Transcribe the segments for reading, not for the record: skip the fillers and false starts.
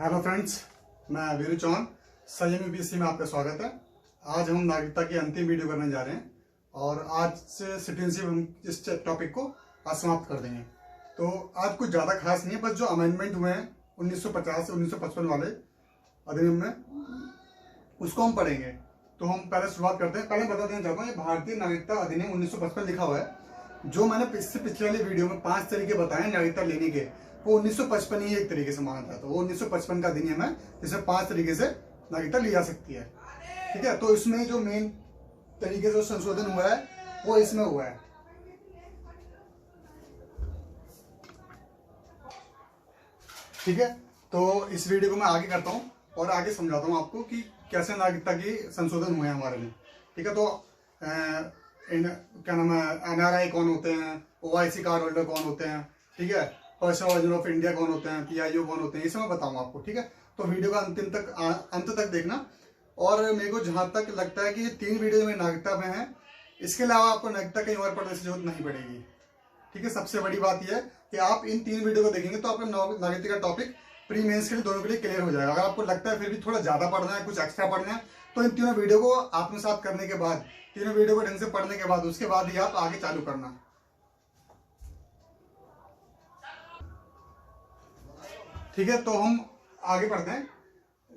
Hello friends, मैं वीरू चौहान। संयम UPSC में आपका स्वागत है। आज हम नागरिकता की अंतिम वीडियो करने जा रहे हैं और आज से सिटीजनशिप हम इस टॉपिक को आज समाप्त कर देंगे। तो आज कुछ ज़्यादा खास नहीं है, बस जो अमेंडमेंट हुए हैं 1950 से 1955 वाले अधिनियम में उसको हम पढ़ेंगे। तो हम पहले शुरुआत करते हैं। पहले बता देना चाहता हूँ, ये भारतीय नागरिकता अधिनियम 1955 लिखा हुआ है। जो मैंने इससे पिछले वाले वीडियो में 5 तरीके बताए नागरिकता लेने के, वो 1955 ही एक तरीके से माना जाता है। वो 1955 का अधिनियम है जिसमें 5 तरीके से नागरिकता ली जा सकती है। ठीक है, तो इसमें जो मेन तरीके से संशोधन हुआ है वो इसमें हुआ है। ठीक है, तो इस वीडियो को मैं आगे करता हूँ और आगे समझाता हूँ आपको कि कैसे नागरिकता की संशोधन हुए हैं हमारे में। ठीक है, तो क्या नाम है, एनआरआई कौन होते हैं, ओआईसी कार्ड होल्डर कौन होते हैं, ठीक है, पर्सन ऑरिजिन ऑफ इंडिया कौन होते हैं, पीआईओ कौन होते हैं, ये सब मैं बताऊंगा आपको। ठीक है, तो वीडियो का अंत तक देखना। और मेरे को जहां तक लगता है कि ये 3 वीडियो में नागरिकता में है, इसके अलावा आपको नागरिकता कहीं और पढ़ने की जरूरत नहीं पड़ेगी। ठीक है, सबसे बड़ी बात यह है कि आप इन 3 वीडियो को देखेंगे तो आपका नागरिकता का टॉपिक प्री मेंस के लिए दोनों के लिए क्लियर हो जाएगा। अगर आपको लगता है फिर भी थोड़ा ज्यादा पढ़ना है, कुछ एक्स्ट्रा पढ़ना है, तो इन तीनों वीडियो को आत्मसात करने के बाद, तीनों वीडियो को ढंग से पढ़ने के बाद, उसके बाद ही आप आगे चालू करना। ठीक है, तो हम आगे बढ़ते हैं।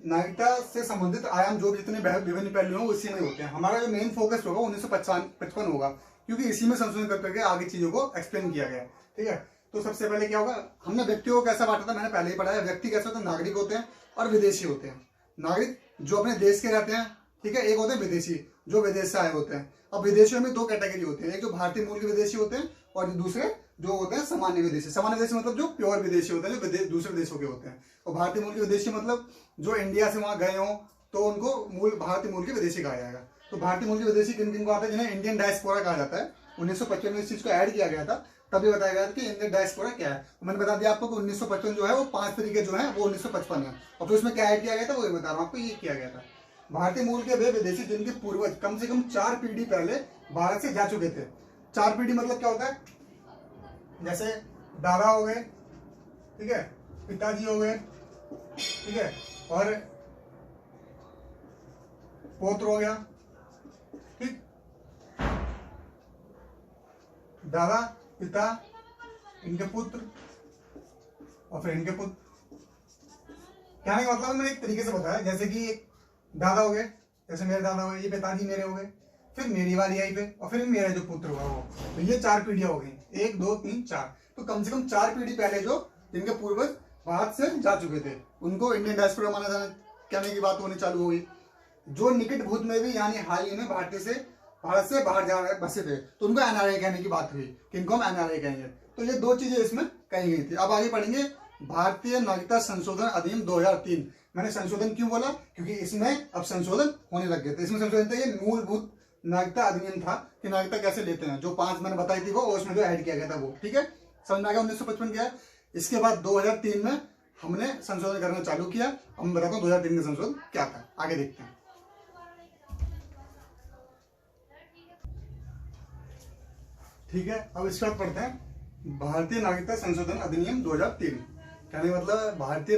नागरिकता से संबंधित आयाम जो भी जितने विभिन्न पहलू हैं उसी में होते हैं। हमारा जो मेन फोकस होगा 1955 होगा, क्योंकि इसी में संशोधन कर करके आगे चीजों को एक्सप्लेन किया गया है। ठीक है, तो सबसे पहले क्या होगा, हमने व्यक्तियों को कैसा बांटा था, मैंने पहले ही पढ़ाया। व्यक्ति कैसे होते हैं, नागरिक होते हैं और विदेशी होते हैं। नागरिक जो अपने देश के रहते हैं, ठीक है, एक होते हैं विदेशी जो विदेश से आए होते हैं। अब विदेशियों में 2 कैटेगरी होते हैं, एक जो भारतीय मूल के विदेशी होते हैं और दूसरे जो होते हैं सामान्य विदेशी। सामान्य विदेशी मतलब जो प्योर विदेशी होते हैं, जो दूसरे देशों के होते हैं। और भारतीय मूल के विदेशी मतलब जो इंडिया से वहां गए हों तो उनको भारतीय मूल के विदेशी कहा जाएगा। तो भारतीय मूल के विदेशी किन किन को आता है, जिन्हें इंडियन डायस्पोरा कहा जाता है। 1955 में इस चीज को ऐड किया गया था, तभी बताया गया था कि इंडियन डायस्पोरा क्या है। तो मैंने बता दिया आपको कि 1955 जो है वो 5 तरीके जो है वो 1955 है। और फिर उसमें क्या ऐड किया गया था वो बता रहा हूँ आपको, ये किया गया था। भारतीय मूल के वे विदेशी जिनके पूर्वज कम से कम 4 पीढ़ी पहले भारत से जा चुके थे। 4 पीढ़ी मतलब क्या होता है, जैसे दादा हो गए, ठीक है, पिताजी हो गए, ठीक है, और पौत्र हो गया। ठीक, दादा, पिता, इनके पुत्र और फिर इनके पुत्र। कहने का मतलब मैंने एक तरीके से बताया, जैसे कि दादा हो गए, जैसे मेरे दादा हो गए, ये पिताजी मेरे हो गए, फिर मेरी बारी आई पे, और फिर मेरा जो पुत्र होगा वो। तो ये 4 पीढ़ियां हो गई, 1 2 3 4। तो कम से कम 4 पीढ़ी पहले जो जिनके पूर्वज भारत से जा चुके थे उनको इंडियन डायस्पोरा माना जाना, कहने की बात होनी चालू हो गई। जो निकट भूत में भी यानी हाल ही में भारत से बाहर जा रहे बसे थे तो उनको एनआरआई कहने की बात हुई कि इनको हम एनआरआई कहेंगे। तो ये 2 चीजें इसमें कही गई थी। अब आगे पढ़ेंगे भारतीय नागरिकता संशोधन अधिनियम 2003। मैंने संशोधन क्यों बोला, क्योंकि इसमें अब संशोधन होने लग गए थे। इसमें संशोधन था, ये मूलभूत नागरिकता अधिनियम था कि नागरिकता कैसे लेते हैं। जो 5 मैंने बताई थी वो उसमें जो ऐड किया गया था वो। ठीक है, समझ में आ गया 1955 क्या है। इसके बाद 2003 में हमने संशोधन करना चालू किया। अब मैं बताता हूँ 2003 में संशोधन क्या था, आगे देखते हैं। ठीक है, अब इसके बाद पढ़ते हैं भारतीय नागरिकता संशोधन अधिनियम 2003। कहने का मतलब भारतीय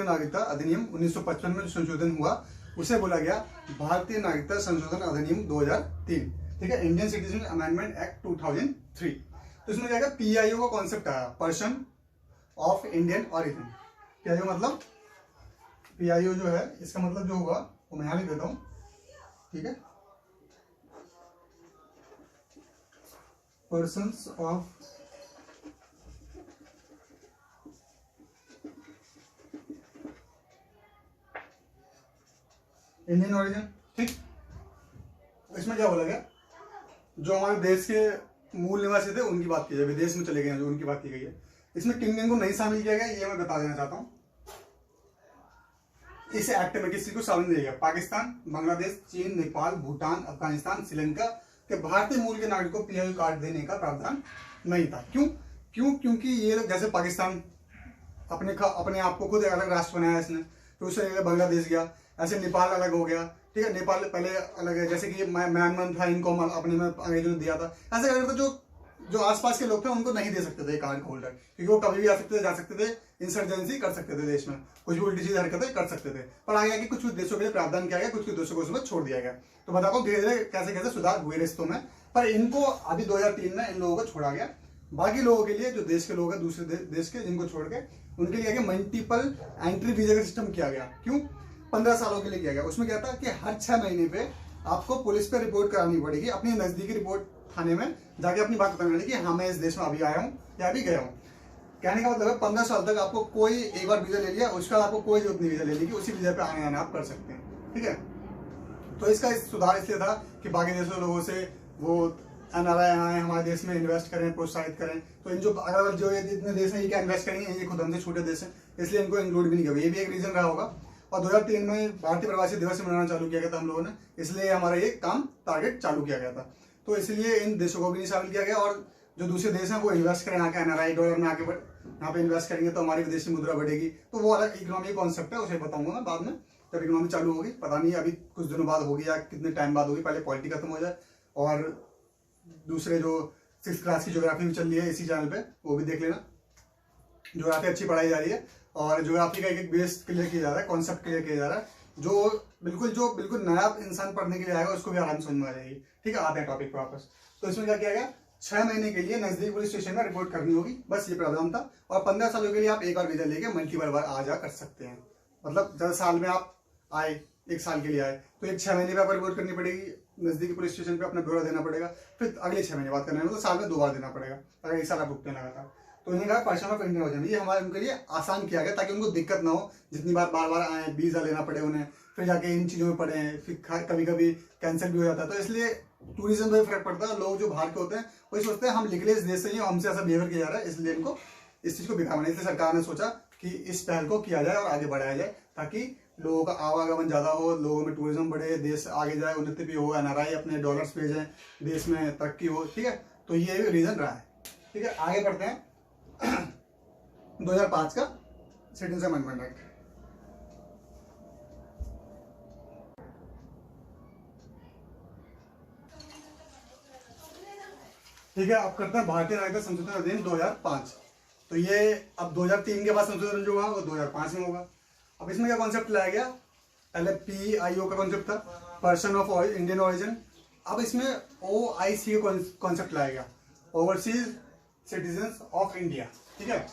नागरिकता अधिनियम 1955 में जो संशोधन हुआ उसे बोला गया भारतीय नागरिकता संशोधन अधिनियम 2003। ठीक है, इंडियन सिटीजन अमेंडमेंट एक्ट 2003। तो इसमें क्या है, पीआईओ का कॉन्सेप्ट आया, person of Indian origin. PIO मतलब, पीआईओ जो है इसका मतलब जो होगा वो मैं यहां लिख देता हूं। ठीक है, पर्सन्स ऑफ इंडियन ओरिजिन। ठीक, इसमें क्या बोला गया, जो हमारे देश के मूल निवासी थे उनकी बात की जाए, विदेश में चले गए जो उनकी बात की गई है। इसमें किन किन को नहीं शामिल किया गया ये मैं बता देना चाहता हूं। इस एक्ट में किसी को शामिल नहीं किया, पाकिस्तान, बांग्लादेश, चीन, नेपाल, भूटान, अफगानिस्तान, श्रीलंका के भारतीय मूल के नागरिकों को पीआईओ कार्ड देने का प्रावधान नहीं था। क्योंकि ये लोग, जैसे पाकिस्तान अपने आप को खुद अलग राष्ट्र बनाया इसने, तो उससे बांग्लादेश गया, ऐसे नेपाल अलग हो गया। ठीक है, नेपाल पहले अलग है, जैसे कि म्यांमार था, इनको अपने में अंग्रेजों ने दिया था। ऐसे करके जो जो आसपास के लोग थे उनको नहीं दे सकते थे कार्ड होल्डर, क्योंकि वो कभी भी आ सकते थे, जा सकते थे, इंसर्जेंसी कर सकते थे, देश में कुछ भी उल्टी सीधी हरकतें कर सकते थे। पर आगे कि कुछ देशों के लिए प्रावधान किया गया, कुछ देशों को उसमें छोड़ दिया गया। तो बताता हूँ धीरे धीरे कैसे कैसे सुधार हुए रिश्तों में। पर इनको अभी 2003 में इन लोगों को छोड़ा गया। बाकी लोगों के लिए, जो देश के लोग हैं दूसरे देश के, जिनको छोड़ के उनके लिए मल्टीपल एंट्री वीजा का सिस्टम किया गया। क्यों? 15 सालों के लिए किया गया। उसमें क्या था कि हर 6 महीने पे आपको पुलिस पे रिपोर्ट करानी पड़ेगी, अपनी नजदीकी रिपोर्ट थाने में जाके अपनी बात बतानी पड़ेगी, हाँ मैं इस देश में अभी आया हूँ या अभी गया हूँ। कहने का मतलब है 15 साल तक आपको कोई, एक बार वीजा ले लिया उसके बाद आपको कोई जरूरत नहीं वीजा लेने की, उसी वीजा पे आने आना आप कर सकते हैं। ठीक है, तो इसका सुधार इसलिए था कि बाकी देशों लोगों से वो एनआरआई आए हमारे देश में इन्वेस्ट करें, प्रोत्साहित करें। तो इन जो अगर जो ये जितने देश हैं ये क्या इन्वेस्ट करेंगे, ये खुद हमसे छोटे देश हैं, इसलिए इनको इंक्लूड भी नहीं किया। ये भी एक रीजन रहा होगा। और 2003 में भारतीय प्रवासी दिवस मनाना चालू किया गया था हम लोगों ने, इसलिए हमारा ये काम टारगेट चालू किया गया था। तो इसलिए इन देशों को भी नहीं शामिल किया गया। और जो दूसरे देश हैं वो इन्वेस्ट करें आके एनआरआई डॉलर में आके यहाँ पे इन्वेस्ट करेंगे तो हमारी विदेशी मुद्रा बढ़ेगी। तो वो अलग इकोनॉमी कॉन्सेप्ट है, उसे बताऊंगा मैं बाद में जब इकोनॉमी चालू होगी। पता नहीं अभी कुछ दिनों बाद होगी या कितने टाइम बाद होगी, पहले पॉलिटी खत्म हो जाए। और दूसरे जो 6th क्लास की ज्योग्राफी भी चल रही है इसी चैनल पे, वो भी देख लेना। ज्योग्राफी अच्छी पढ़ाई जा रही है और ज्योग्राफी का एक बेस क्लियर किया जा रहा है, कॉन्सेप्ट क्लियर किया जा रहा है, जो बिल्कुल नया इंसान पढ़ने के लिए आएगा उसको भी आराम समझ में आ जाएगी। ठीक है, आते हैं टॉपिक पर वापस। तो इसमें क्या किया गया, 6 महीने के लिए नजदीक पुलिस स्टेशन में रिपोर्ट करनी होगी, बस ये प्रावधान था। और 15 सालों के लिए आप एक बार वीजा लेके मल्टीपल बार आ जा कर सकते हैं। मतलब 10 साल में आप आए, 1 साल के लिए आए, तो एक 6 महीने पे आपको रिपोर्ट करनी पड़ेगी नजदीकी पुलिस स्टेशन पे, अपना ब्यौरा देना पड़ेगा। फिर अगले 6 महीने बाद करना है, तो साल में 2 बार देना पड़ेगा अगर 1 साल आप रुकते लगा था। तो इन्हें कहा पर्सन ऑफ इंडियन ओरिजिन, ये हमारे उनके लिए आसान किया गया ताकि उनको दिक्कत ना हो, जितनी बार बार आए वीजा लेना पड़े उन्हें, फिर जाके इन चीजों में पड़े, फिर कभी कभी कैंसिल भी हो जाता है। तो इसलिए टूरिज्म पे फर्क पड़ता है। लोग जो बाहर के होते हैं वही सोचते हैं हम निकले इस देश से ही, हमसे ऐसा बिहेवियर किया जा रहा है, इसलिए इनको इस चीज को बिगाड़ना। इसलिए सरकार ने सोचा कि इस पहल को किया जाए और आगे बढ़ाया जाए ताकि लोगों का आवागमन ज्यादा हो, लोगों में टूरिज्म बढ़े, देश आगे जाए, उन्नति भी हो, एनआरआई अपने डॉलर्स भेजें, देश में तरक्की हो। ठीक है, तो ये भी रीजन रहा है। ठीक है, आगे बढ़ते हैं 2005 का सिटीजन अमेंडमेंट एक्ट। ठीक है, अब करते हैं भारतीय नागरिकता संशोधन अधिनियम 2005। तो ये अब 2003 के बाद संशोधन जो हुआ वो 2005 में होगा। अब इसमें क्या कॉन्सेप्ट लाया गया, पहले PIO का कॉन्सेप्ट था, पर्सन ऑफ इंडियन ओरिजिन। अब इसमें OIC का कॉन्सेप्ट लाया गया, ओवरसीज सिटीजन्स ऑफ इंडिया। ठीक है,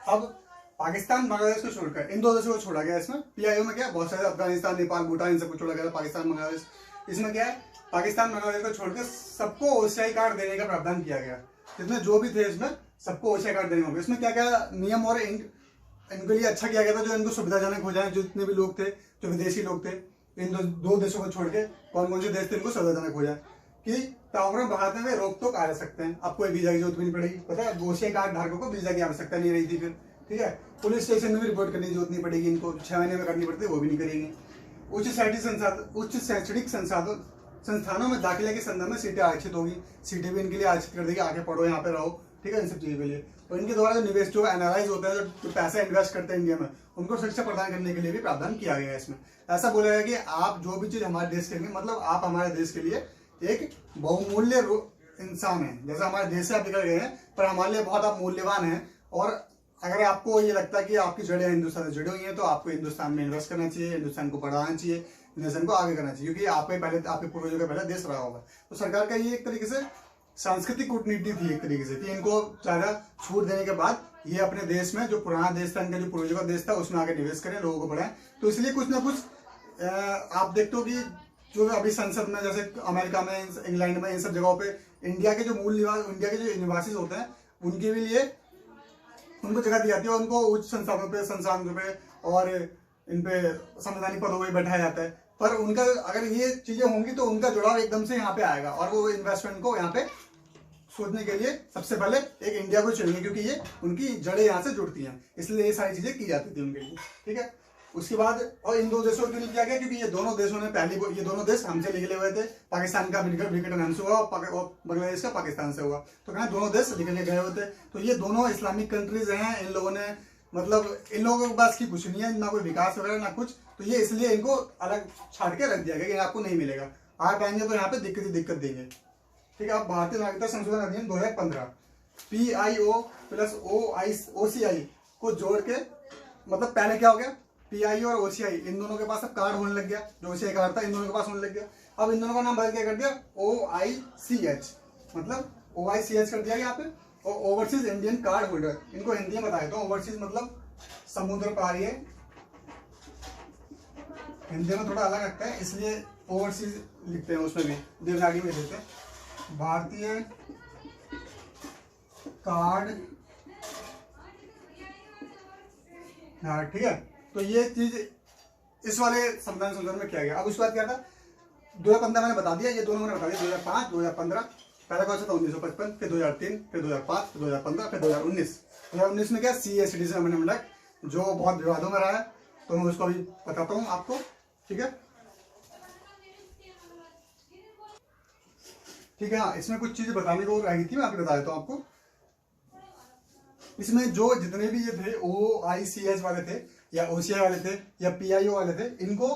अब पाकिस्तान बांग्लादेश को छोड़कर इन 2 देशों को छोड़ा गया। इसमें PIO में क्या, बहुत सारे अफगानिस्तान, नेपाल, भूटान, इन सबको छोड़ा गया। पाकिस्तान बांग्लादेश, इसमें क्या है, पाकिस्तान बांग्लादेश को छोड़कर सबको OCI कार्ड देने का प्रावधान किया गया। जितने जो भी थे इसमें सबको OCI कार्ड देने होंगे। इसमें क्या क्या नियम और इनके लिए अच्छा किया गया था, जो इनको सुविधाजनक हो जाए, जो जितने भी लोग थे, जो विदेशी लोग थे, इन 2 देशों को छोड़ के कौन कौन से देश थे इनको सुविधाजनक हो जाए कि तावरण बढ़ाते हुए रोक टोक आ सकते हैं। आपको कोई वीजा की जरूरत भी नहीं पड़ेगी। पता है, OCI कार्ड धारकों को वीजा की आवश्यकता नहीं रही थी फिर। ठीक है, पुलिस स्टेशन में भी रिपोर्ट करने की जरूरत नहीं पड़ेगी इनको, 6 महीने में करनी पड़ती है, वो भी नहीं करेगी। उच्च शैक्षणिक संस्थानों में दाखिले के संदर्भ में सीटें आरक्षित होगी, सीटें भी इनके लिए आरक्षित कर देगी, आगे पढ़ो, यहाँ पे रहो। ठीक है, इन सब चीजों के लिए। और इनके द्वारा जो निवेश, जो एनआरआईज होते हैं, जो पैसा इन्वेस्ट करते हैं इंडिया में, उनको सुरक्षा प्रदान करने के लिए भी प्रावधान किया गया है। इसमें ऐसा बोला गया कि आप जो भी चीज हमारे देश के लिए, मतलब आप हमारे देश के लिए एक बहुमूल्य इंसान है। जैसे हमारे देश से आप निकल गए हैं, पर हमारे लिए बहुत आप मूल्यवान हैं। और अगर आपको ये लगता है कि आपकी जड़ें हिंदुस्तान से जुड़ी हुई हैं, तो आपको हिंदुस्तान में इन्वेस्ट करना चाहिए, हिंदुस्तान को बढ़ाना चाहिए, हिंदुस्तान को आगे करना चाहिए, क्योंकि आपके पूर्वजों का पहला देश रहा होगा। तो सरकार का ये एक तरीके से सांस्कृतिक कूटनीति थी एक तरीके से, कि इनको ज्यादा छूट देने के बाद ये अपने देश में, जो पुराना देश था इनका, जो पूर्वजों का देश था, उसमें आगे निवेश करें, लोगों को बढ़ाएं। तो इसलिए कुछ ना कुछ आप देखते हो कि जो अभी संसद में, जैसे अमेरिका में, इंग्लैंड में, इन सब जगहों पे इंडिया के जो इंडिया के जो निवासी होते हैं उनके भी लिए उनको जगह दी जाती है, उनको उच्च संस्थानों पे और इन पे संवैधानिक पदों पर बैठाया जाता है। पर उनका अगर ये चीजें होंगी तो उनका जुड़ाव एकदम से यहाँ पे आएगा और वो इन्वेस्टमेंट को यहाँ पे सोचने के लिए सबसे पहले एक इंडिया को चुनेंगे, क्योंकि ये उनकी जड़ें यहाँ से जुड़ती हैं, इसलिए ये सारी चीजें की जाती थी उनके लिए। ठीक है, उसके बाद और इन 2 देशों के लिए किया गया, क्योंकि ये दोनों देशों ने ये दोनों देश हमसे निकले हुए थे। पाकिस्तान का विघटन हमसे हुआ और बांग्लादेश का पाकिस्तान से हुआ, तो कहना दोनों देश निकल गए हुए थे। तो ये दोनों इस्लामिक कंट्रीज हैं। इन लोगों ने, मतलब इन लोगों के पास की कुछ नहीं है, ना कोई विकास वगैरह ना कुछ, तो ये इसलिए इनको अलग छाड़ के रख दिया गया कि आपको नहीं मिलेगा, आप आएंगे तो यहाँ पे दिक्कत ही दिक्कत देंगे। ठीक है। अब भारतीय नागरिकता संशोधन अधिनियम 2015 PIO प्लस OCI को जोड़ के, मतलब पहले क्या हो गया, PIO और OCI इन दोनों के पास अब कार्ड होने लग गया, जो OCI कार्ड था इन दोनों के पास होने लग गया। अब इन दोनों का नाम बदल के कर दिया OICH, मतलब OICH कर दिया यहाँ पे। और ओवरसीज इंडियन कार्ड होल्डर, इनको हिंदी में बताया तो ओवरसीज मतलब समुद्र पारी है, हिंदी में थोड़ा अलग लगता है इसलिए ओवरसीज लिखते हैं, उसमें भी देवनागरी में लिखते हैं। भारतीय कार्ड, हाँ ठीक है। तो ये चीज इस वाले संविधान संशोधन में किया गया। अब उसके बाद क्या था, 2015 मैंने बता दिया, ये दोनों मैंने बता दिया, 2005 2015। पहला कौन सा था 1955, फिर 2003, फिर 2005, फिर 2015, फिर 2019 में क्या CA सिटीजन अमेंडमेंट एक्ट, जो बहुत विवादों में रहा है, तो मैं उसको अभी बताता हूँ आपको, ठीक है। ठीक है, हाँ इसमें कुछ चीजें बताने को रही थी, मैं अभी बता देता हूँ आपको। इसमें जो जितने भी ये थे OICH वाले थे या OCI वाले थे या PIO वाले थे, इनको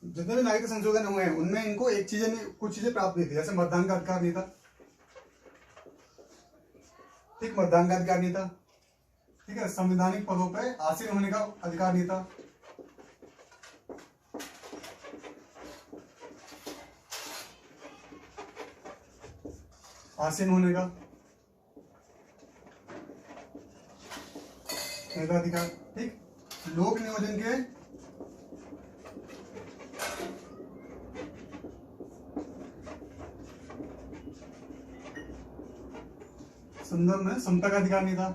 जितने भी नागरिक संशोधन हुए हैं उनमें इनको एक चीजें नहीं, कुछ चीजें प्राप्त नहीं थी, जैसे मतदान का अधिकार नहीं था, ठीक, मतदान का अधिकार नहीं था, ठीक है। संवैधानिक पदों पर आसीन होने का अधिकार नहीं था, आसीन होने का अधिकार, ठीक। लोक नियोजन के संदर्भ में समता का अधिकार नहीं था,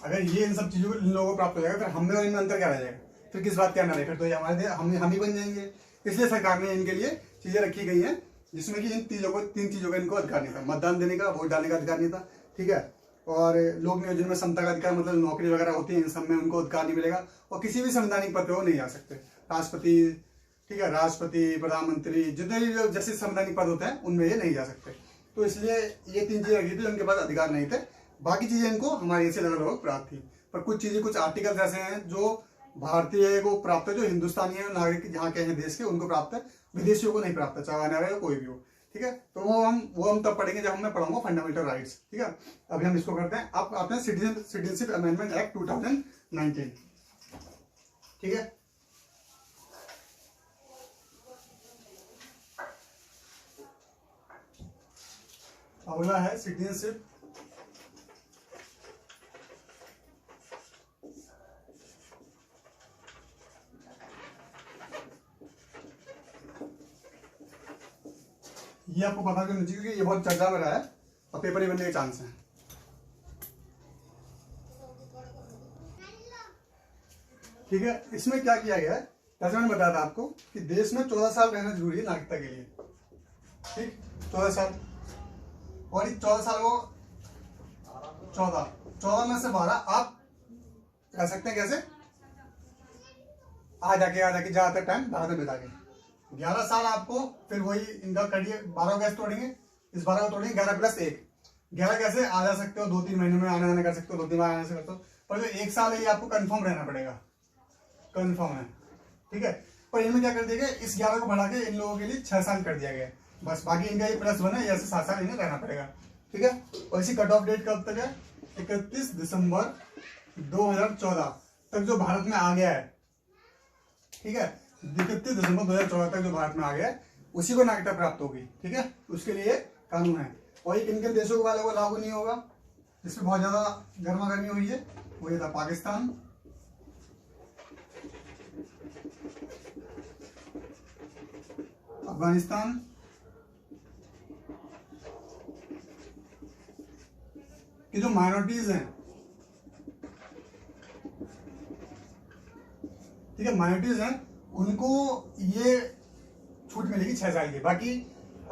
अगर ये इन सब चीजों को इन लोगों को प्राप्त हो जाएगा, फिर हमें और इनमें अंतर क्या रह जाएगा, फिर किस बात क्या ना रहेगा, तो ये हमारे हम ही बन जाएंगे। इसलिए सरकार ने इनके लिए चीजें रखी गई हैं, जिसमें कि इन तीन चीजों का इनको अधिकार नहीं था, मतदान देने का, वोट डालने का अधिकार नहीं था, ठीक है। और लोक नियोजन में समता का अधिकार, मतलब नौकरी वगैरह होती है इन सब में उनको अधिकार नहीं मिलेगा, और किसी भी संवैधानिक पद पे वो नहीं जा सकते। राष्ट्रपति, ठीक है, राष्ट्रपति, प्रधानमंत्री, जितने भी जैसे संवैधानिक पद होते हैं उनमें ये नहीं जा सकते। तो इसलिए ये तीन चीजें रखी थी, उनके पास अधिकार नहीं थे। बाकी चीजें इनको हमारे से लगभग प्राप्त थी, पर कुछ चीजें, कुछ आर्टिकल्स ऐसे हैं जो भारतीय को प्राप्त है, जो हिंदुस्तानी है, नागरिक जहाँ के हैं देश के, उनको प्राप्त है, विदेशियों को नहीं प्राप्त है, चाहे आने वाले कोई भी हो, ठीक है। तो वो हम तब पढ़ेंगे जब मैं पढ़ाऊंगा फंडामेंटल राइट्स, ठीक है। अभी हम इसको करते हैं। अब आते हैं सिटीजनशिप अमेंडमेंट एक्ट 2019, ठीक है। अगला है सिटीजनशिप ये आपको पता करना चाहिए क्योंकि ये बहुत चर्चा में रहा है और पेपर ही बनने के चांस हैं। ठीक है, इसमें क्या किया गया है, जैसे मैंने बताया था आपको कि देश में 14 साल रहना जरूरी है नागरिकता के लिए, ठीक, 14 साल। और 14 साल को 14 में से 12 आप कह सकते हैं कैसे, आ जाके ज्यादातर टाइम भारत में बिता के 11 साल आपको, फिर वही इनका करिए 12 कैसे तोड़ेंगे, इस 12 को तोड़ेंगे 11 + 1, 11 कैसे आ जा सकते हो, 2-3 महीने में आने जाने कर सकते हो, 2-3 बार आने से करते हो, पर जो 1 साल है ये आपको कंफर्म रहना पड़ेगा, कंफर्म है, ठीक है। पर इनमें क्या कर दिया गया, इस 11 को बढ़ा के इन लोगों के लिए 6 साल कर दिया गया, बस बाकी इनका ये +1 है, ऐसे 7 साल इन्हें रहना पड़ेगा, ठीक है। और इसी कट ऑफ डेट कब तक है, 31 दिसंबर 2014 तक जो भारत में आ गया है, ठीक है, 31 दिसंबर 2014 तक जो भारत में आ गया है उसी को नागरिकता प्राप्त होगी, ठीक है। उसके लिए कानून है, और ये किन किन देशों वालों को लागू नहीं होगा, जिसमें बहुत ज्यादा गर्मा गर्मी हुई है, वो ये था पाकिस्तान, अफगानिस्तान, कि जो माइनॉरिटीज हैं, ठीक है, माइनॉरिटीज हैं उनको ये छूट मिलेगी 6 साल की। बाकी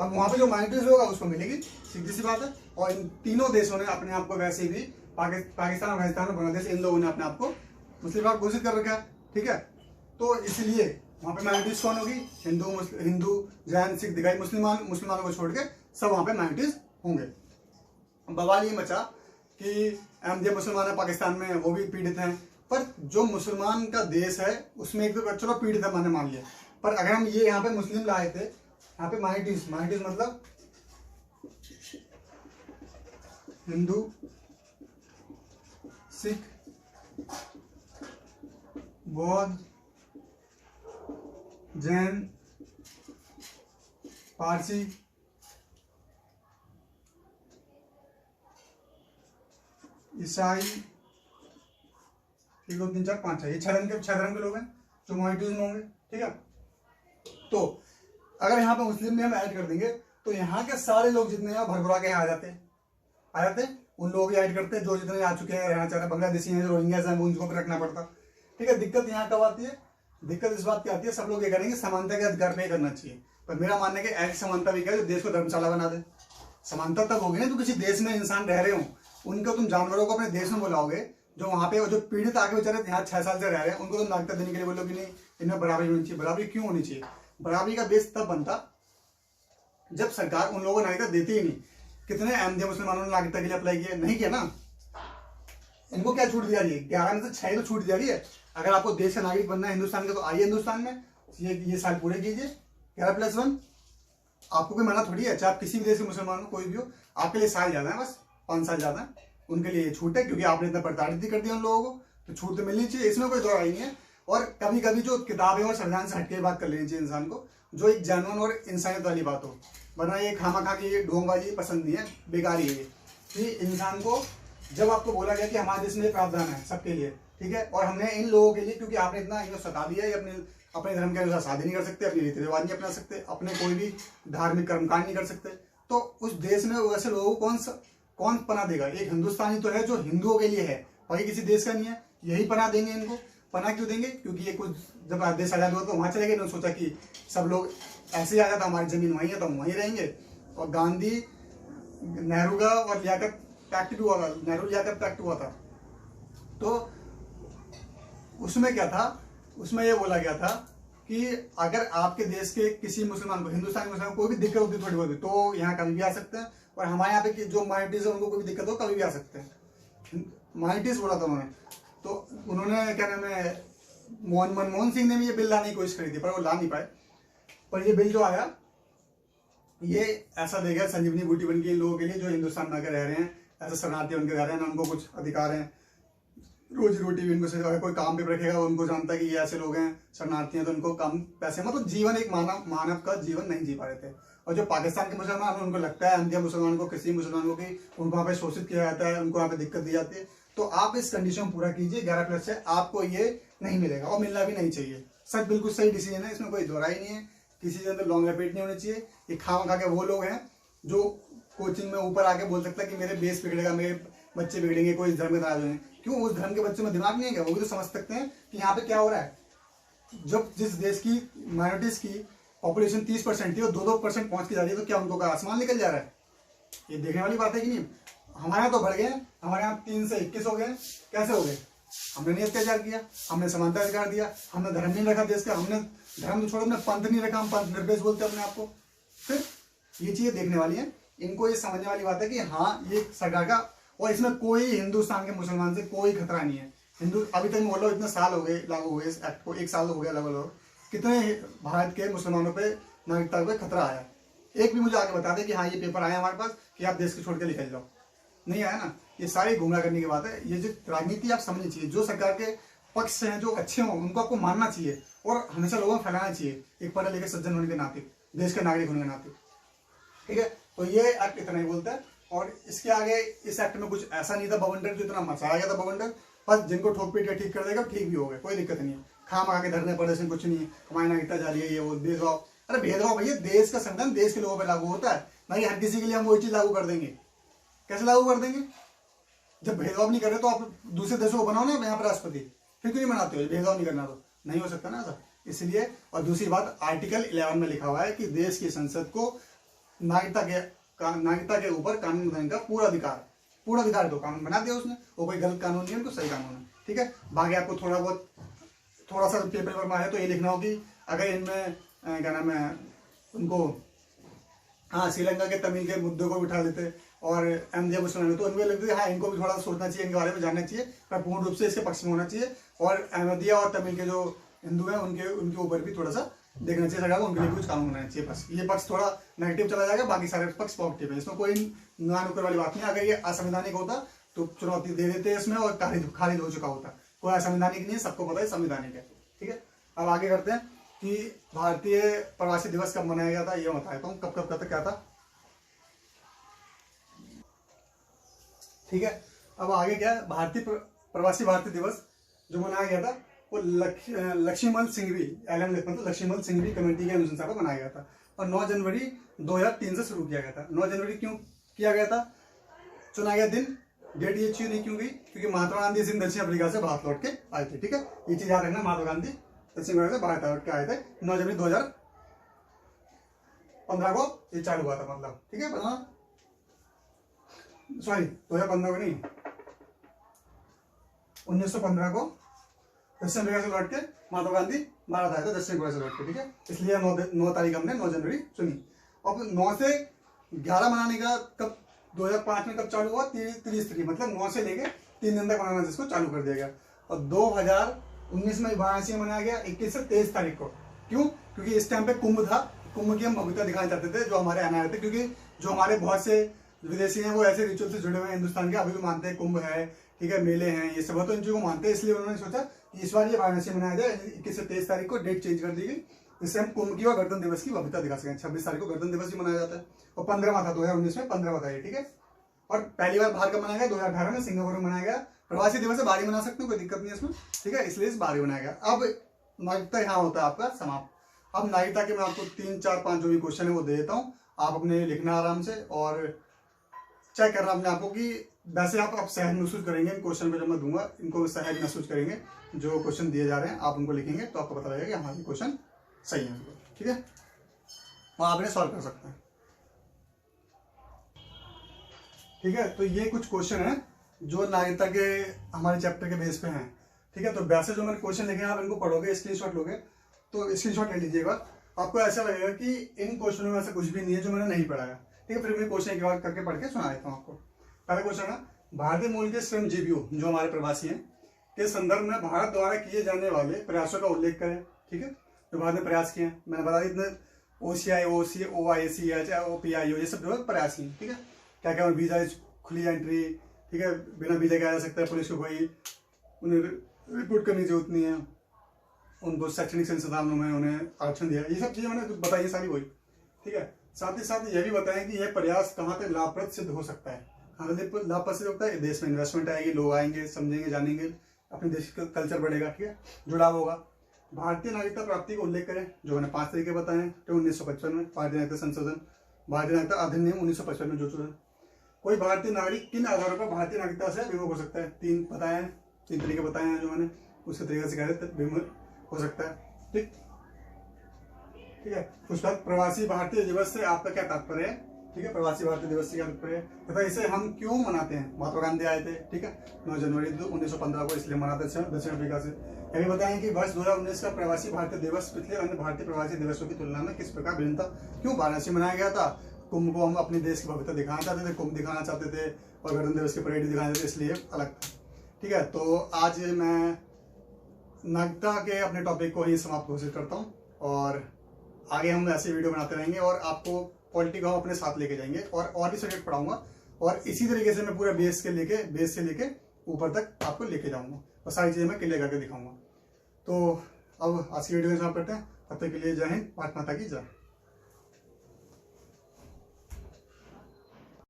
अब वहां पे जो माइनॉरिटीज होगा उसको मिलेगी, सीधी सी बात है। और इन तीनों देशों ने अपने आप को वैसे भी पाकिस्तान, अफगानिस्तान और बांग्लादेश, इन लोगों ने अपने आप को मुस्लिम राष्ट्र घोषित कर रखा है, ठीक है। तो इसलिए वहां पे माइनॉरिटीज कौन होगी, हिंदू, जैन, सिख, दिगाई, मुसलमानों को छोड़ के सब वहां पे माइनॉरिटीज होंगे। बवाल ये मचा कि जो मुसलमान है पाकिस्तान में वो भी पीड़ित हैं, पर जो मुसलमान का देश है उसमें एक तो चलो पीड़ित है मैंने मान लिया, पर अगर हम ये यहाँ पे मुस्लिम लाए थे, यहाँ पे माइनॉरिटीज, माइनॉरिटीज मतलब हिंदू, सिख, बौद्ध, जैन, पारसी, ईसाई, 1 2 3 4 5 है, ये 6 धर्म के लोग हैं जो माइनॉरिटीज में होंगे। ठीक है, तो अगर यहाँ पे मुस्लिम में हम ऐड कर देंगे तो यहाँ के सारे लोग जितने हैं भरभरा के आ जाते उन लोगों की ऐड करते हैं जो जितने आ चुके हैं, रहना चाह रहे बांग्लादेशी हैं, रोहिंग्या हैं, उनको भी रखना पड़ता। ठीक है, दिक्कत यहाँ कब आती है, दिक्कत इस बात की आती है, सब लोग ये करेंगे समानता के अधिकार पे करना चाहिए, पर मेरा मानना है कि ऐसी समानता भी क्या है जो देश को धर्मशाला बना दे। समानता तब होगी ना तो किसी देश में इंसान रह रहे हो, उनको तुम जानवरों को अपने देश में बुलाओगे, जो वहां पे जो पीड़ित आगे बेचारे यहाँ 6 साल से रह रहे हैं उनको तुम नागरिकता देने के लिए बोलोगे नहीं इनमें बराबरी होनी चाहिए। बराबरी क्यों होनी चाहिए? बराबरी का बेस तब बनता जब सरकार उन लोगों को नागरिकता देती ही नहीं। कितने अहमदिया मुसलमानों ने नागरिकता के लिए अप्लाई किया? नहीं किया ना। इनको क्या छूट दिया? 11 में से 6 तो छूट दिया रही है। अगर आपको देश का नागरिक बनना है हिंदुस्तान का तो आइए हिंदुस्तान में, ये साल पूरे कीजिए 11+1। आपको कोई मना थोड़ी है, चाहे आप किसी भी देश के मुसलमान हो, कोई भी हो, आपके लिए साल ज्यादा है, बस 5 साल ज्यादा है, उनके लिए छूट है क्योंकि आपने इतना प्रताड़ित कर दिया उन लोगों को, तो छूट तो मिलनी चाहिए, इसमें कोई दौड़ नहीं है। और कभी कभी जो किताबें और संविधान से हटके बात कर लेनी चाहिए इंसान को, जो एक जानवर और इंसानियत वाली बात हो, वरना ये खामा खा की ढोंगबाजी पसंद नहीं है, बेकार ही है ये। इंसान को जब आपको बोला गया कि हमारे देश में प्रावधान है सबके लिए, ठीक है, और हमने इन लोगों के लिए, क्योंकि आपने इतना इनको सता दिया है, अपने धर्म के अनुसार शादी नहीं कर सकते, अपनी रीति रिवाज नहीं अपना सकते, अपने कोई भी धार्मिक कर्मकांड नहीं कर सकते, तो उस देश में वैसे लोगों को कौन पना देगा? एक हिंदुस्तानी तो है जो हिंदुओं के लिए है, बाकी किसी देश का नहीं है, यही पना देंगे इनको। पना क्यों देंगे? क्योंकि ये कुछ जब देश आजाद हुआ तो वहां चले गए, इन्होंने सोचा कि सब लोग ऐसे ही आ जाता, हमारी जमीन वहीं है तो हम वहीं रहेंगे। और गांधी, नेहरू का और लियाकत पैक्ट भी हुआ था, नेहरू लियाकत पैक्ट हुआ था, तो उसमें क्या था? उसमें यह बोला गया था कि अगर आपके देश के किसी मुसलमान को, हिंदुस्तानी मुसलमान को कोई भी दिक्कत होती है थोड़ी बहुत, तो यहाँ कभी भी आ सकते हैं, और हमारे यहाँ पे जो माइनॉरिटीज है उनको कोई भी दिक्कत हो कभी भी आ सकते हैं। माइनॉरिटीज बोला था उन्होंने, तो उन्होंने क्या नाम है, मनमोहन सिंह ने भी ये बिल लाने की कोशिश करी थी पर वो ला नहीं पाए। पर ये बिल जो आया ये ऐसा देगा संजीवनी बूटी बन के इन लोगों के लिए जो हिंदुस्तान में आकर रह रहे हैं, ऐसे शरणार्थी उनके रह रहे हैं ना, उनको कुछ अधिकार हैं, रोजी रोटी भी इनको से, अगर कोई काम पे रखेगा उनको जानता है कि ये ऐसे लोग हैं शरणार्थी हैं तो उनको कम पैसे, मतलब जीवन एक मानव का जीवन नहीं जी पा रहे थे। और जो पाकिस्तान के मुसलमान हैं उनको लगता है अंधिया मुसलमान को, किसी मुसलमान को कि उनको वहाँ पे शोषित किया जाता है, उनको वहाँ पे दिक्कत दी जाती है। तो आप इस कंडीशन पूरा कीजिए 11+6, आपको ये नहीं मिलेगा और मिलना भी नहीं चाहिए। सच बिल्कुल सही डिसीजन है, इसमें कोई दोहराई नहीं है, किसी के अंदर लॉन्ग रिपीट नहीं होनी चाहिए। ये खाम खा के वो लोग हैं जो कोचिंग में ऊपर आके बोल सकता है कि मेरे बेस बिगड़ेगा, मेरे बच्चे बिगड़ेंगे, कोई धर्म में नाराज होंगे। क्यों? उस धर्म के बच्चों में दिमाग नहीं है क्या? वो भी तो समझ सकते हैं कि यहाँ पे क्या हो रहा है। जब जिस देश की माइनॉरिटीज की पॉपुलेशन 30% थी और 2-2% पहुंच के जा रही है, तो क्या उनको का आसमान निकल जा रहा है? ये देखने वाली बात है कि नहीं? हमारे यहाँ तो बढ़ गए, हमारे यहाँ 3 से 21 हो गए। कैसे हो गए? हमने नहीं अत्याचार किया, हमने समानता अधिकार दिया, हमने धर्म नहीं रखा देश का, हमने धर्म तो छोड़ो, हमने पंथ नहीं रखा, हम पंथ निर्देश बोलते अपने आपको। फिर ये चीजें देखने वाली है, इनको ये समझने वाली बात है कि हाँ ये सरकार का, और इसमें कोई हिंदुस्तान के मुसलमान से कोई खतरा नहीं है। अभी तक मैं बोल रहा हूँ इतने साल हो गए लागू हुए इस एक्ट को, 1 साल हो गया लगभग, कितने भारत के मुसलमानों पे नागरिकता पे खतरा आया? एक भी मुझे आगे बता दे कि हाँ ये पेपर आया हमारे पास कि आप देश को छोड़ के निकल जाओ, नहीं आया ना। ये सारी गुमराह करने की बात है। ये जो राजनीति आप समझनी चाहिए, जो सरकार के पक्ष से हैं, जो अच्छे हों उनको आपको मानना चाहिए और हमेशा लोगों में फैलाना चाहिए, एक पढ़े लिखे सज्जन होने के नाते, देश के नागरिक होने के नाते। ठीक है, तो ये एक्ट इतना ही बोलता है। और इसके आगे इस एक्ट में कुछ ऐसा नहीं था बवंडर, जो इतना मचाया गया था बवंडर, बस जिनको ठोक पीट के ठीक कर देगा ठीक भी हो गए, कोई दिक्कत नहीं है। खाम आके धरने पड़े से कुछ नहीं है, हमारी नागरिकता जा रही है, ये वो भेदभाव। अरे भेदभाव भैया देश का संविधान देश के लोगों पर लागू होता है, ना कि हर किसी के लिए हम वही चीज लागू कर देंगे। कैसे लागू कर देंगे? जब भेदभाव नहीं कर रहे तो आप दूसरे देशों को बनाओ ना यहाँ पर राष्ट्रपति, फिर क्यों नहीं बनाते हो? भेदभाव नहीं करना तो नहीं हो सकता ना ऐसा, इसलिए। और दूसरी बात, आर्टिकल 11 में लिखा हुआ है कि देश की संसद को नागरिकता के ऊपर कानून बनाने का पूरा अधिकार तो कानून बना दिया उसने, वो कोई गलत कानून नहीं है, उनको सही कानून है। ठीक है, बाकी आपको थोड़ा सा पेपर में आया तो ये लिखना हो कि अगर इनमें क्या नाम है उनको, हाँ श्रीलंका के तमिल के मुद्दों को उठा लेते और अहमदिया मुसलमान, तो उनमें लगता है हाँ इनको भी थोड़ा सोचना चाहिए, इनके बारे में जानना चाहिए, पर पूर्ण रूप से इसके पक्ष में होना चाहिए। और अहमदिया और तमिल के जो हिंदू हैं उनके ऊपर भी थोड़ा सा देखना चाहिए सरकार को, उनके लिए कुछ कानून बनाना चाहिए। बस ये पक्ष थोड़ा नेगेटिव चला जाएगा, बाकी सारे पक्ष पॉजिटिव है, इसमें कोई ना नुकर वाली बात नहीं। अगर ये असंवैधानिक होता तो चुनौती दे देते हैं इसमें और खारिज हो चुका होता। कोई असंवैधानिक नहीं है, सबको पता है संवैधानिक है। ठीक है, अब आगे करते हैं कि भारतीय प्रवासी दिवस कब मनाया गया था, ये बताता हूँ कब तक क्या था। ठीक है, अब आगे क्या है, भारतीय प्रवासी भारतीय दिवस जो मनाया गया था वो लक्ष्मीमल सिंघवी मतलब लक्ष्मीमल सिंघवी कमेटी के अनुशंसा पर मनाया गया था और 9 जनवरी 2003 से शुरू किया गया था। 9 जनवरी क्यों किया गया था, चुना गया दिन, डेट ये चीज नहीं क्यों गई, क्योंकि महात्मा गांधी इस दिन दक्षिण अफ्रीका से भारत लौट के आए थे। ठीक है, ये चीज याद रखना, महात्मा गांधी दक्षिण अफ्रीका से भारत लौट के आए थे 9 जनवरी 2015 को ये चालू हुआ था, मतलब। ठीक है, सॉरी 2015 को नहीं, 1915 को दक्षिण अफ्रीका से लौट के महात्मा गांधी भारत आया था दक्षिण अफ्रीका से लौट के। ठीक है, इसलिए 9 तारीख हमने 9 जनवरी चुनी। अब 9 से 11 मनाने का कब 2005 में कब चालू हुआ, 30 मतलब 9 से लेके 3 दिन तक मनाना जिसको चालू कर दिया गया। और 2019 में वाराणसी में मनाया गया 21 से 23 तारीख को। क्यों, क्योंकि इस टाइम पे कुंभ था, कुंभ की हम भव्यता दिखाना चाहते थे जो हमारे आने आए थे, क्योंकि जो हमारे बहुत से विदेशी हैं वो ऐसे रिचुअल से जुड़े हुए हैं हिंदुस्तान के, अभी भी मानते हैं कुंभ है, ठीक है, मेले हैं, ये सब तो इन चीजों को मानते हैं। इसलिए उन्होंने सोचा कि इस बार ये वाराणसी मनाया जाए, 21 से 23 तारीख को डेट चेंज कर दी गई, जिससे हम कुंभ की और गणतंत्र दिवस की भव्यता दिखा सकें। 26 तारीख को गणतंत्र दिवस भी मनाया जाता है और 15वां था 2019 में, 15वां था ये। ठीक है, और पहली बार बाहर का मनाया गया 2018 में सिंगापुर में मनाया गया। प्रवासी दिवस से बाहर ही मना सकते हो, कोई दिक्कत नहीं है इसमें। ठीक है, इसलिए इस बाहर ही मनाया गया। अब नागरिकता यहाँ होता है आपका समाप्त। अब नागरिकता के मैं आपको 3, 4, 5 जो भी क्वेश्चन है वो दे देता हूँ, आप अपने लिखना आराम से और चेक करना अपने आपको कि वैसे आप सहज महसूस करेंगे इन क्वेश्चन पे, जब मैं दूंगा इनको सहज महसूस करेंगे। जो क्वेश्चन दिए जा रहे हैं आप उनको लिखेंगे तो आपको पता लगेगा कि हाँ ये क्वेश्चन सही है। ठीक है, और आप इन्हें सॉल्व कर सकते हैं। ठीक है, तो ये कुछ क्वेश्चन है जो नागरिकता के हमारे चैप्टर के बेस पे हैं। ठीक है, तो वैसे जो मैंने क्वेश्चन लिखे हैं आप इनको पढ़ोगे, स्क्रीनशॉट लोगे तो स्क्रीनशॉट ले लीजिएगा। आपको ऐसा लगेगा कि इन क्वेश्चनों में ऐसा कुछ भी नहीं है जो मैंने नहीं पढ़ा है। ठीक है, फिर मैं क्वेश्चन एक बार करके पढ़ के सुना देता हूँ आपको। पहला क्वेश्चन है, भारतीय मूल के श्रमजीवियों जो हमारे प्रवासी हैं के संदर्भ में भारत द्वारा किए जाने वाले प्रयासों का उल्लेख करें। ठीक है, जो भारत ने प्रयास किए हैं, मैंने बता दी इतने OCI, OIC, OPIO ये सब जो है प्रयास किए। ठीक है, क्या क्या वीजा खुली एंट्री, ठीक है, बिना वीजा के आ जा सकता है, पुलिस को कोई उन्हें रिपोर्ट करने की जरूरत नहीं है, उनको शैक्षणिक संस्थानों में उन्हें आरक्षण दिया, ये सब चीजें मैंने बताई सारी वही। ठीक है, साथ ही साथ यह भी बताएं कि यह प्रयास कहाँ तक लाभप्रद सिद्ध हो सकता है। कहाँ तक लाभप्रद सिद्ध होता है, देश में इन्वेस्टमेंट आएगी, लोग आएंगे, समझेंगे, जानेंगे, अपने देश का कल्चर बढ़ेगा। ठीक है, जुड़ाव होगा। भारतीय नागरिकता प्राप्ति का उल्लेख करें, जो मैंने 5 तरीके बताए हैं। तो 1955 में भारतीय नागरिकता संशोधन, भारतीय नागरिकता अधिनियम 1955 में जो चुना। कोई भारतीय नागरिक किन आधारों पर भारतीय नागरिकता से विमुख हो सकता है, 3 बताए हैं, 3 तरीके बताए हैं जो मैंने, उसके तरीके से कह विमुख हो सकता है। ठीक है, उसके बाद प्रवासी भारतीय दिवस से आपका क्या तात्पर्य है। ठीक है, प्रवासी भारतीय दिवस से क्या तात्पर्य है तथा इसे हम क्यों मनाते हैं। महात्मा गांधी आए थे, ठीक है, 9 जनवरी 1915 को, इसलिए मनाते हैं दक्षिण अफ्रीका से। यह भी बताएं कि वर्ष 2019 का प्रवासी भारतीय दिवस पिछले अन्य भारतीय प्रवासी दिवसों की तुलना में किस प्रकार भिन्न था, क्यों वाराणसी मनाया गया था। कुंभ को हम अपने देश की भव्यता दिखाना चाहते थे, कुंभ दिखाना चाहते थे और गणतंत्र दिवस की परेड दिखाना चाहते थे, इसलिए अलग था। ठीक है, तो आज मैं नागरिकता के अपने टॉपिक को ही समाप्त घोषित करता हूँ और आगे हम ऐसे वीडियो बनाते रहेंगे और आपको पॉलिटी को हम अपने साथ लेके जाएंगे और भी सब्जेक्ट पढ़ाऊंगा और इसी तरीके से मैं पूरा बेस से लेके ऊपर तक आपको लेके जाऊंगा और सारी चीजें मैं क्लियर करके दिखाऊंगा। तो अब आज की वीडियो में समाप्त करते हैं, तब तक के लिए जय हिंद, भारत माता की जय।